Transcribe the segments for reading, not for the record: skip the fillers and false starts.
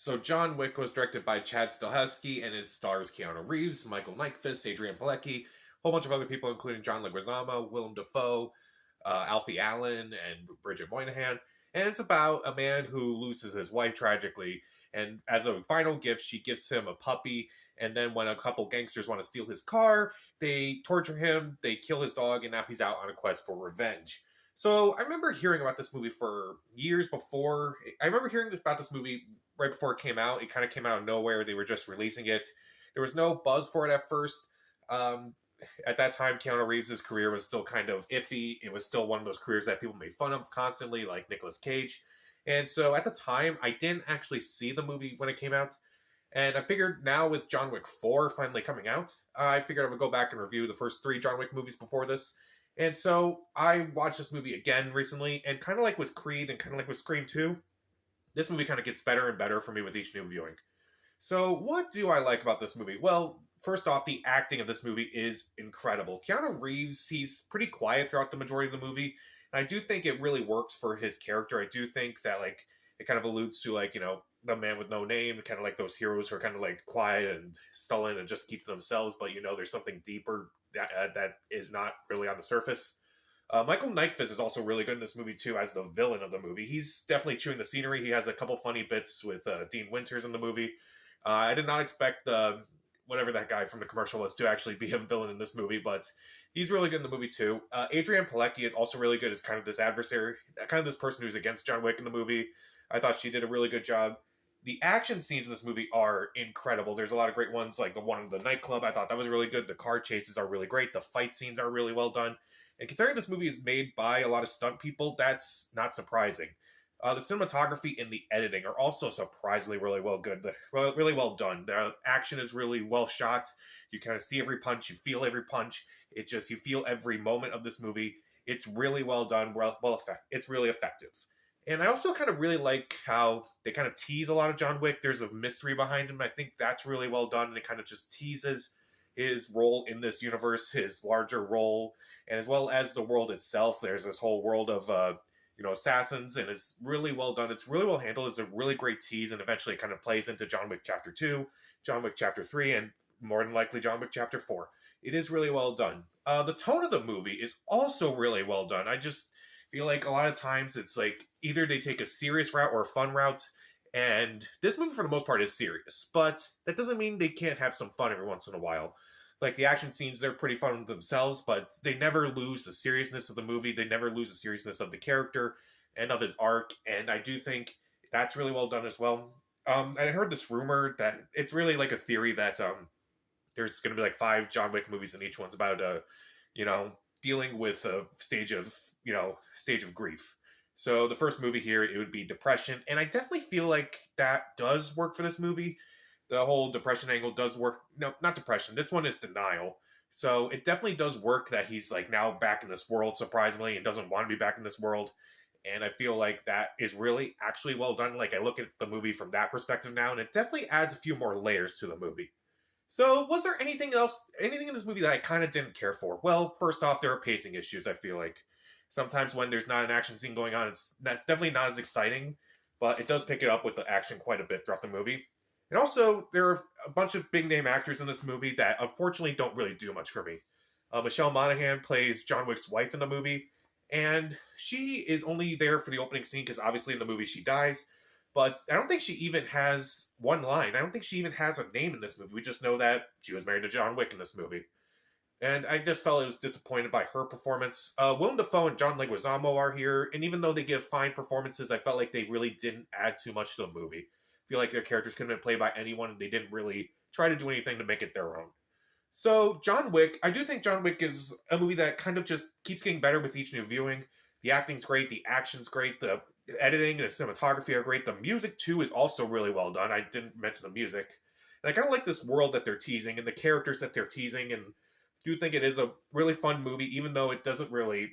So John Wick was directed by Chad Stahelski and it stars Keanu Reeves, Michael Nyqvist, Adrian Palicki, a whole bunch of other people, including John Leguizamo, Willem Dafoe, Alfie Allen, and Bridget Moynihan. And it's about a man who loses his wife tragically, and as a final gift, she gives him a puppy. And then when a couple gangsters want to steal his car, they torture him, they kill his dog, and now he's out on a quest for revenge. So I remember hearing about this movie for years before. I remember hearing about this movie right before it came out. It kind of came out of nowhere. They were just releasing it. There was no buzz for it at first. Um, at that time, Keanu Reeves' career was still kind of iffy. It was still one of those careers that people made fun of constantly, like Nicolas Cage. And so at the time, I didn't actually see the movie when it came out. And I figured now with John Wick 4 finally coming out, I figured I would go back and review the first three John Wick movies before this. And so I watched this movie again recently, and kind of like with Creed and kind of like with Scream 2, this movie kind of gets better and better for me with each new viewing. So what do I like about this movie? Well, first off, the acting of this movie is incredible. Keanu Reeves, he's pretty quiet throughout the majority of the movie. And I do think it really works for his character. I do think that, like, it kind of alludes to, like, the man with no name, kind of like those heroes who are kind of, like, quiet and sullen and just keep to themselves, but, there's something deeper that is not really on the surface. Michael Nyqvist is also really good in this movie, too, as the villain of the movie. He's definitely chewing the scenery. He has a couple funny bits with Dean Winters in the movie. I did not expect whatever that guy from the commercial was to actually be a villain in this movie, but he's really good in the movie, too. Adrian Palicki is also really good as kind of this adversary, kind of this person who's against John Wick in the movie. I thought she did a really good job. The action scenes in this movie are incredible. There's a lot of great ones, like the one in the nightclub. I thought that was really good. The car chases are really great. The fight scenes are really well done. And considering this movie is made by a lot of stunt people, that's not surprising. The cinematography and the editing are also surprisingly really really well done. The action is really well shot. You kind of see every punch, you feel every punch. You feel every moment of this movie. It's really well done. It's really effective. And I also kind of really like how they kind of tease a lot of John Wick. There's a mystery behind him. I think that's really well done. And it kind of just teases his role in this universe, his larger role, and as well as the world itself. There's this whole world of, assassins, and it's really well done. It's really well handled. It's a really great tease, and eventually it kind of plays into John Wick Chapter 2, John Wick Chapter 3, and more than likely John Wick Chapter 4. It is really well done. The tone of the movie is also really well done. I just feel like a lot of times it's like either they take a serious route or a fun route, and this movie for the most part is serious, but that doesn't mean they can't have some fun every once in a while. Like the action scenes, they're pretty fun themselves, but they never lose the seriousness of the movie. They never lose the seriousness of the character and of his arc, and I do think that's really well done as well. I heard this rumor that it's really like a theory that there's going to be like 5 John Wick movies, and each one's about dealing with a stage of grief. So the first movie here, it would be depression, and I definitely feel like that does work for this movie. The whole depression angle does work. No, not depression. This one is denial. So it definitely does work that he's like now back in this world, surprisingly, and doesn't want to be back in this world. And I feel like that is really actually well done. Like I look at the movie from that perspective now, and it definitely adds a few more layers to the movie. So was there anything in this movie that I kind of didn't care for? Well, first off, there are pacing issues, I feel like. Sometimes when there's not an action scene going on, it's definitely not as exciting, but it does pick it up with the action quite a bit throughout the movie. And also, there are a bunch of big-name actors in this movie that unfortunately don't really do much for me. Michelle Monaghan plays John Wick's wife in the movie, and she is only there for the opening scene because obviously in the movie she dies, but I don't think she even has one line. I don't think she even has a name in this movie. We just know that she was married to John Wick in this movie. And I just felt I was disappointed by her performance. Willem Dafoe and John Leguizamo are here, and even though they give fine performances, I felt like they really didn't add too much to the movie. Feel like their characters could have been played by anyone, and they didn't really try to do anything to make it their own. So, John Wick, I do think John Wick is a movie that kind of just keeps getting better with each new viewing. The acting's great, the action's great, the editing and the cinematography are great. The music, too, is also really well done. I didn't mention the music. And I kind of like this world that they're teasing and the characters that they're teasing, and do think it is a really fun movie, even though it doesn't really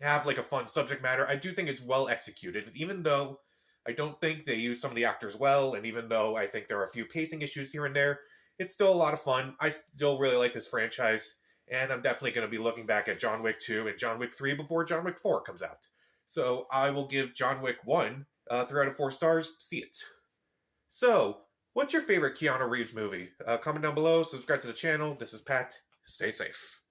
have like a fun subject matter. I do think it's well executed, and even though I don't think they use some of the actors well, and even though I think there are a few pacing issues here and there, it's still a lot of fun. I still really like this franchise, and I'm definitely going to be looking back at John Wick 2 and John Wick 3 before John Wick 4 comes out. So I will give John Wick 1 3 out of 4 stars. See it. So, what's your favorite Keanu Reeves movie? Comment down below, subscribe to the channel. This is Pat. Stay safe.